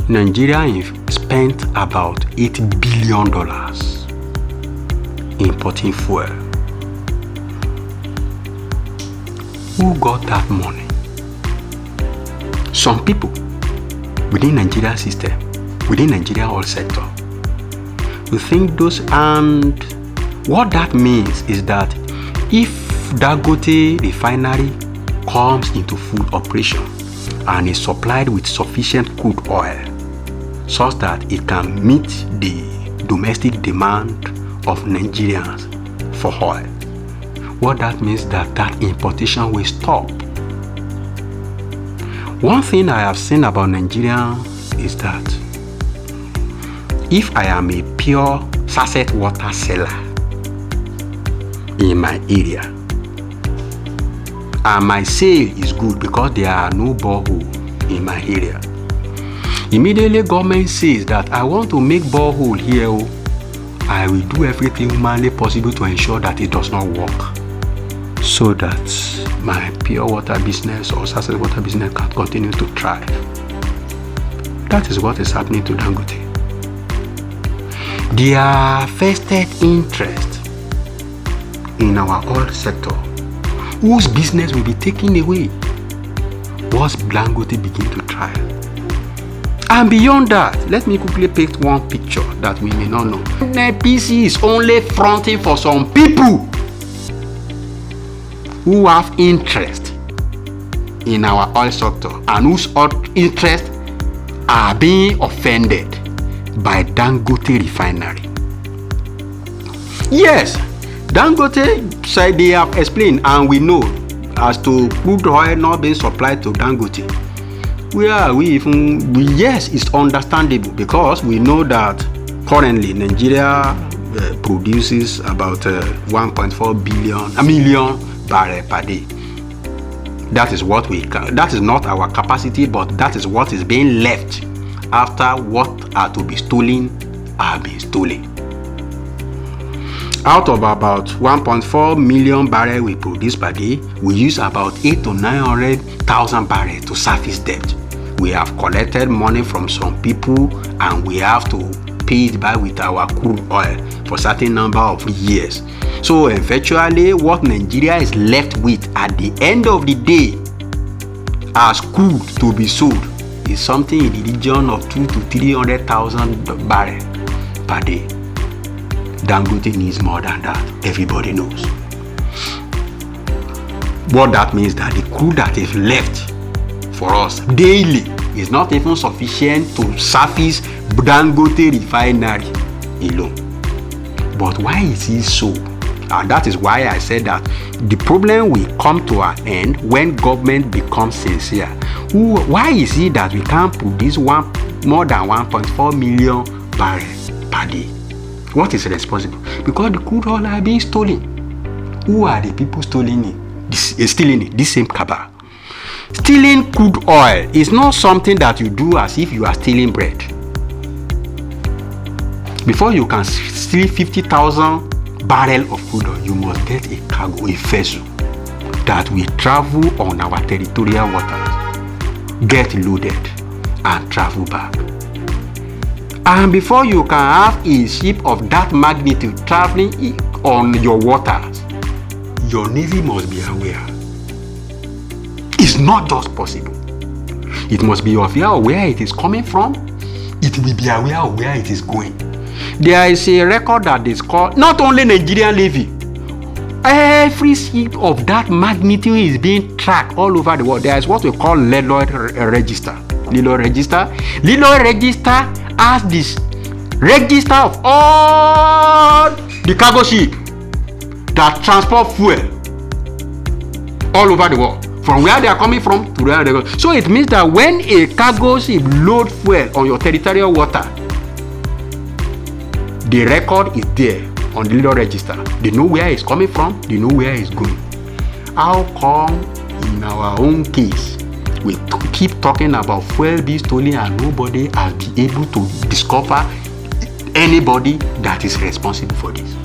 Nigeria spent about $8 billion importing fuel. Who got that money? Some people within Nigeria system, within Nigeria oil sector. We think those, and what that means is that if Dangote Refinery comes into full operation and is supplied with sufficient crude oil such that it can meet the domestic demand of Nigerians for oil, what that means that importation will stop. One thing I have seen about Nigeria is that if I am a pure sachet water seller in my area and my sale is good because there are no borehole in my area, immediately government says that I want to make borehole here, I will do everything humanly possible to ensure that it does not work, so that my pure water business or sachet water business can continue to thrive. That is what is happening to Dangote. Their vested interest in our oil sector, whose business will be taken away once Dangote begin to thrive. And beyond that, let me quickly paint one picture that we may not know. NNPC is only fronting for some people who have interest in our oil sector and whose interests are being offended by Dangote Refinery. Yes, Dangote said they have explained, and we know as to crude oil not being supplied to Dangote. Yes, it's understandable because we know that currently Nigeria produces about 1.4 million barrels per day. That is what we can. That is not our capacity, but that is what is being left after what are to be stolen are being stolen. Out of about 1.4 million barrels we produce per day, we use about 800,000 to 900,000 barrels to service debt. We have collected money from some people and we have to pay it back with our crude oil for a certain number of years. So eventually what Nigeria is left with at the end of the day as crude to be sold is something in the region of 200,000 to 300,000 barrels per day. Dangote needs more than that. Everybody knows. What that means that the crude that is left for us daily is not even sufficient to service Dangote Refinery alone. But why is it so? And that is why I said that the problem will come to an end when government becomes sincere. Why is it that we can't produce more than 1.4 million barrels per day? What is responsible? Because the crude oil are being stolen. Who are the people stealing it? This same cabal. Stealing crude oil is not something that you do as if you are stealing bread. Before you can steal 50,000 barrels of crude oil, you must get a cargo, a vessel that will travel on our territorial waters, get loaded, and travel back. And before you can have a ship of that magnitude traveling on your waters, your navy must be aware. It's not just possible. It must be aware of where it is coming from. It will be aware of where it is going. There is a record that is called not only Nigerian Navy. Every ship of that magnitude is being tracked all over the world. There is what we call Lloyd Register. Lloyd Register has this register of all the cargo ship that transport fuel all over the world, from where they are coming from to where they go. So it means that when a cargo ship loads fuel on your territorial water, the record is there on the Lloyd Register. They know where it's coming from, they know where it's going. How come in our own case we keep talking about fuel being stolen and nobody has been able to discover anybody that is responsible for this?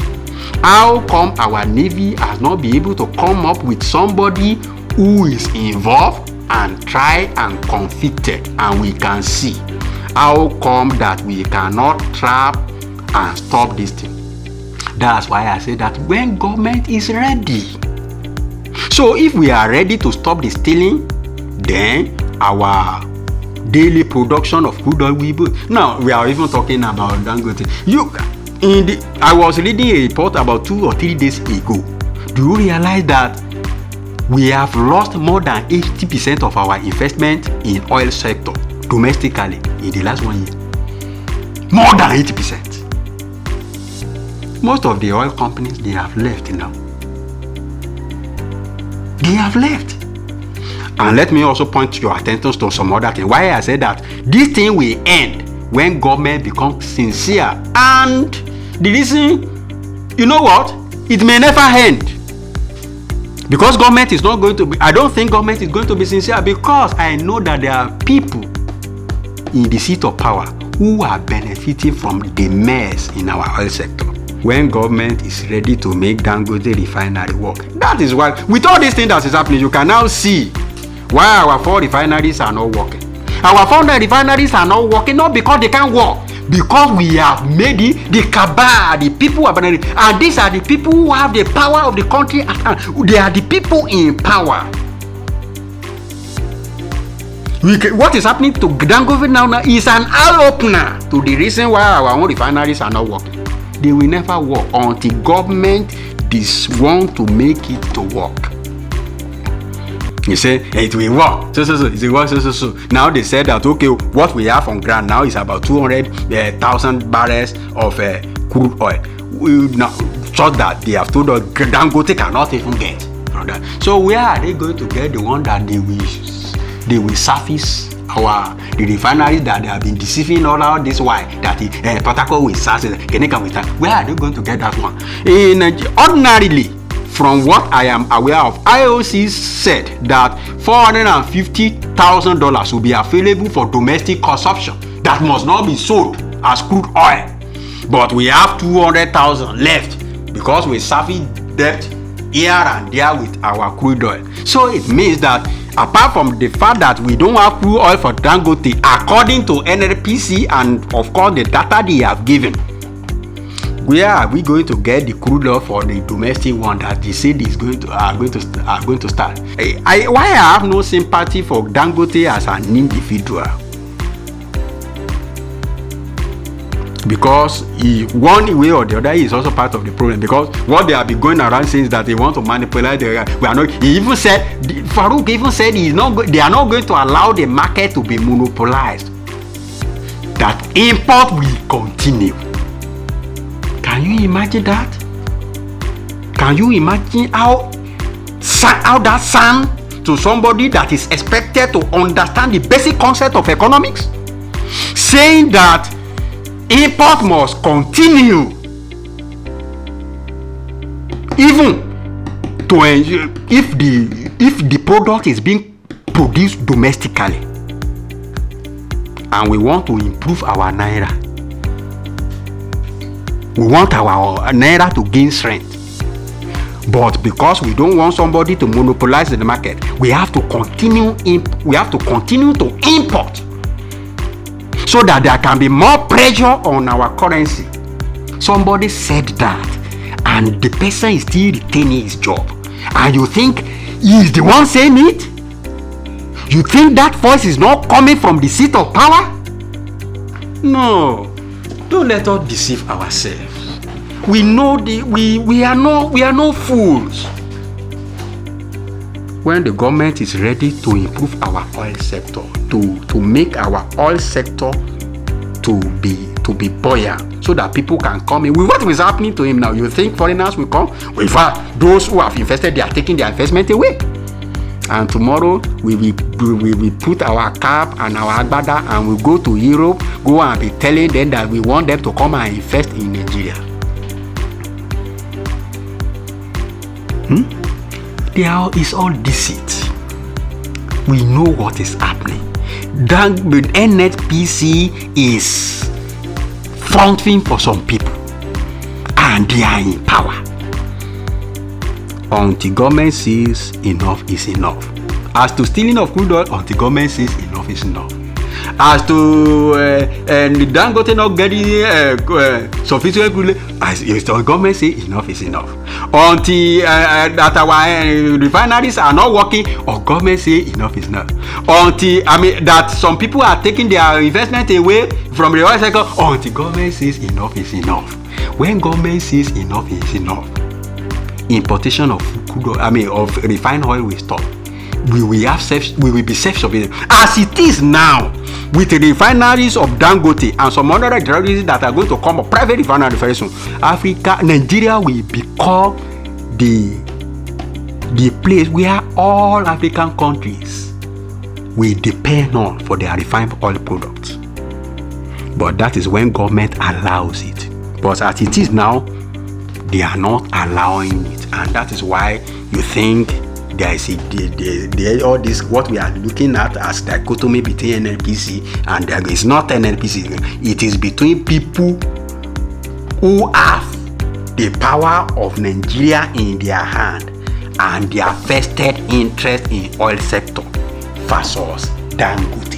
How come our Navy has not been able to come up with somebody who is involved and try and convicted and we can see? how come that we cannot trap and stop this thing? That's why I say that when government is ready. So if we are ready to stop the stealing, then our daily production of crude oil will be. Now we are even talking about Dangote. I was reading a report about 2 or 3 days ago. Do you realize that we have lost more than 80% of our investment in oil sector domestically in the last 1 year? More than 80%. Most of the oil companies, they have left now. They have left. And let me also point your attention to some other thing. Why I said that this thing will end when government becomes sincere. And the reason, you know what? It may never end. Because government is not going to be, I don't think government is going to be sincere, because I know that there are people in the seat of power who are benefiting from the mess in our oil sector. When government is ready to make Dangote refinery work, that is why, with all these things that is happening, you can now see why our 4 refineries are not working. Our 4 refineries are not working, not because they can't work, because we have made the cabal, the people are benefiting, and these are the people who have the power of the country at hand. They are the people in power. What is happening to Dangote now is an eye-opener to the reason why our own refineries are not working. They will never work until government want to make it to work. You say, hey, it will work. So. It will work. So. Now they said that, okay, what we have on ground now is about 200,000 barrels of crude oil. So that they have told us Dangote cannot even get from that. So where are they going to get the one that they will surface the refineries that they have been deceiving all this while, that Patako will surface? Where are they going to get that one? Ordinarily, from what I am aware of, IOC said that $450,000 will be available for domestic consumption that must not be sold as crude oil. But we have 200,000 left because we surface debt here and there with our crude oil. So it means that apart from the fact that we don't have crude oil for Dangote, according to NNPC and of course the data they have given, where are we going to get the crude oil for the domestic one that they said is going to start? Why I have no sympathy for Dangote as an individual? Because one way or the other is also part of the problem. Because what they have been going around saying is that they want to manipulate the. We are not. He even said, Farouk even said they are not going to allow the market to be monopolized. That import will continue. Can you imagine that? Can you imagine how that sounds to somebody that is expected to understand the basic concept of economics? Saying that import must continue, even to if the product is being produced domestically, and we want to improve our naira. We want our naira to gain strength, but because we don't want somebody to monopolize the market, we have to continue to import, so that there can be more pressure on our currency. Somebody said that, and the person is still retaining his job. And you think he is the one saying it? You think that voice is not coming from the seat of power? No. Don't let us deceive ourselves. We know we are no fools. When the government is ready to improve our oil sector, to make our oil sector to be buoyant, so that people can come in. With what is happening to him now, you think foreigners will come? In fact, those who have invested, they are taking their investment away. And tomorrow we will put our cap and our agbada and we go to Europe, go and be telling them that we want them to come and invest in Nigeria. There is all deceit. We know what is happening. That NNPC is fronting for some people, and they are in power. Until government says enough is enough. As to stealing of crude oil, until government says enough is enough. As to Dangote not getting sufficient crude, as the government say enough is enough. Until that our refineries are not working, or government say enough is enough. Until that some people are taking their investment away from the oil sector, until government says enough is enough. When government says enough is enough, importation of crude, of refined oil will stop. We will be self-sufficient as it is now, with the refineries of Dangote and some other refineries that are going to come up, private refineries very soon. Nigeria will become the place where all African countries will depend on for their refined oil products. But that is when government allows it. But as it is now, they are not allowing it, and that is why you think there is all this what we are looking at as dichotomy between NNPC, and there is not NNPC. It is between people who have the power of Nigeria in their hand and their vested interest in oil sector versus Dangote.